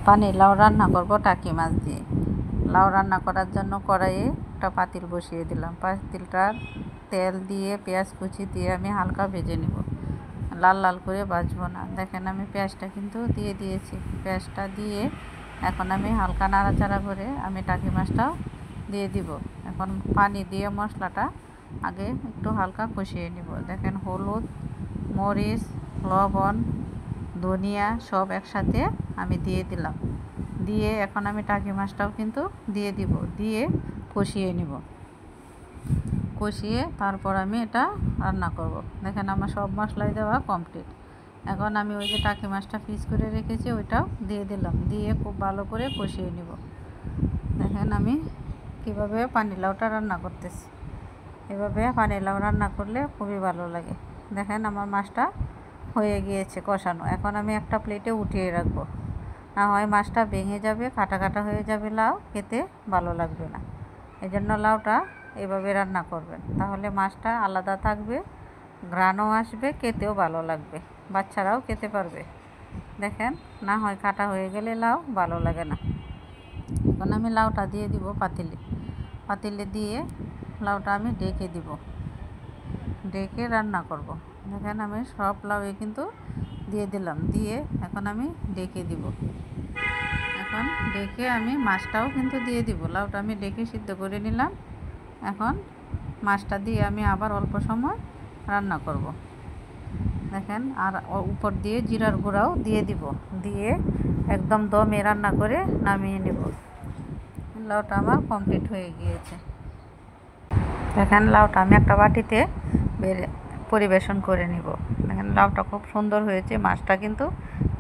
পানি লাউ রান্না করব টাকি মাছ দিয়ে। লাউ রান্না করার জন্য কড়াইয়ে একটা পাতিল বসিয়ে দিলাম। পাতিলটা তেল দিয়ে পেঁয়াজ কুচি দিয়ে আমি হালকা ভেজে নিব, লাল লাল করে ভাজবো না। দেখেন আমি পেঁয়াজটা কিন্তু দিয়ে দিয়েছি। পেঁয়াজটা দিয়ে এখন আমি হালকা নাড়াচাড়া করে আমি টাকি মাছটাও দিয়ে দিব। এখন পানি দিয়ে মশলাটা আগে একটু হালকা কষিয়ে নিব। দেখেন হলুদ, মরিচ, লবণ, ধনিয়া সব একসাথে আমি দিয়ে দিলাম। দিয়ে এখন আমি টাকি মাছটাও কিন্তু দিয়ে দিব, দিয়ে কষিয়ে নিব। কষিয়ে তারপর আমি এটা রান্না করব। দেখেন আমার সব মশলাই দেওয়া কমপ্লিট। এখন আমি ওই যে টাকি মাছটা পিস করে রেখেছি ওইটাও দিয়ে দিলাম, দিয়ে খুব ভালো করে কষিয়ে নিব। দেখেন আমি কীভাবে পানি লাউটা রান্না করতেছি। এভাবে পানি লাউ রান্না করলে খুবই ভালো লাগে। দেখেন আমার মাছটা হয়ে গিয়েছে কষানো। এখন আমি একটা প্লেটে উঠিয়ে রাখবো, না হয় মাছটা ভেঙে যাবে, কাটা কাটা হয়ে যাবে, লাউ খেতে ভালো লাগবে না। এই জন্য লাউটা এভাবে রান্না করবেন, তাহলে মাছটা আলাদা থাকবে, ঘ্রাণও আসবে, খেতেও ভালো লাগবে, বাচ্চারাও খেতে পারবে। দেখেন না হয় কাটা হয়ে গেলে লাউ ভালো লাগে না। এখন আমি লাউটা দিয়ে দিব পাতিলে দিয়ে লাউটা আমি ডেকে দিব, ডেকে রান্না করব। দেখেন আমি সব লাউয়ে কিন্তু দিয়ে দিলাম, দিয়ে এখন আমি ডেকে দিব। এখন ডেকে আমি মাছটাও কিন্তু দিয়ে দিব। লাউটা আমি ডেকে সিদ্ধ করে নিলাম। এখন মাছটা দিয়ে আমি আবার অল্প সময় রান্না করব। দেখেন আর উপর দিয়ে জিরার গুঁড়াও দিয়ে দিব, দিয়ে একদম দমে রান্না করে নামিয়ে নেব। লাউটা আমার কমপ্লিট হয়ে গিয়েছে। দেখেন লাউটা আমি একটা বাটিতে পরিবেশন করে নিব। দেখেন লাউটা খুব সুন্দর হয়েছে, মাছটা কিন্তু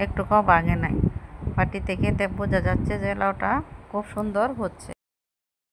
একটুকুও ভাঙে নাই। বাটি থেকে বোঝা যাচ্ছে যে লাউটা খুব সুন্দর হচ্ছে।